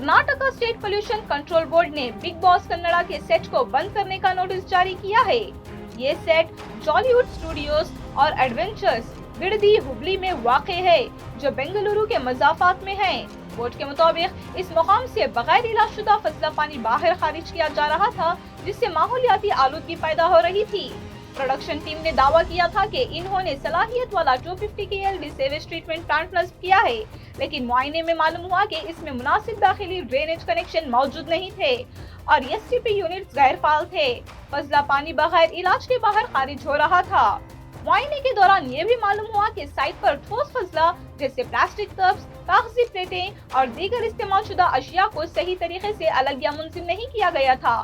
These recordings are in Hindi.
Karnataka state pollution control board ने बिग बॉस कन्नड़ा के सेट को बंद करने का नोटिस जारी किया है। ये सेट जॉलीवुड स्टूडियोज और एडवेंचर्स बिडदी हुबली में वाक़ है, जो बेंगलुरु के मज़ाफ़ात में है। बोर्ड के मुताबिक इस मुकाम से बगैर इलाजशुदा फजला पानी बाहर खारिज किया जा रहा था, जिससे माहौलियाती आलूदगी पैदा हो रही थी। प्रोडक्शन टीम ने दावा किया था कि इन्होंने सलाहियत वाला 250 KLD सीवेज ट्रीटमेंट प्लांट नस्ब किया है, लेकिन मुआयने में मालूम हुआ कि इसमें मुनासिब दाखिली ड्रेनेज कनेक्शन मौजूद नहीं थे और STP यूनिट्स गैर फाल थे। फजला पानी बगैर इलाज के बाहर खारिज हो रहा था। मुआयने के दौरान ये भी मालूम हुआ कि साइट पर ठोस फजला जैसे प्लास्टिक कप्स, कागजी प्लेटें और दीगर इस्तेमालशुदा अशिया को सही तरीके से अलग या मुंजिम नहीं किया गया था।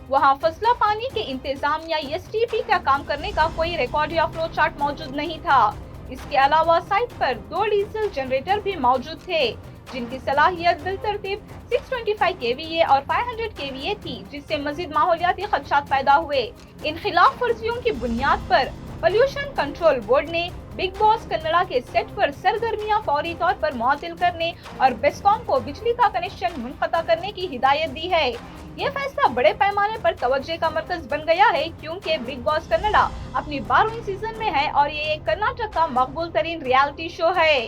वहाँ फसला पानी के इंतजाम या STP का काम करने का कोई रिकॉर्ड या फ्लो चार्ट मौजूद नहीं था। इसके अलावा साइट पर 2 डीजल जनरेटर भी मौजूद थे, जिनकी सलाहियत बिलतरतीब 625 KVA और 500 KVA थी, जिससे मजीद माहौलियाती खदशात पैदा हुए। इन खिलाफ वर्जियों की बुनियाद पर पोल्यूशन कंट्रोल बोर्ड ने बिग बॉस कन्नड़ा के सेट पर सरगर्मियां फौरी तौर पर मुअत्तल करने और बेस्कॉम को बिजली का कनेक्शन मुनक़ता करने की हिदायत दी है। ये फैसला बड़े पैमाने पर तवज्जो का मरकज बन गया है, क्योंकि बिग बॉस कन्नड़ा अपनी 12वीं सीजन में है और ये कर्नाटक का मकबूल तरीन रियलिटी शो है।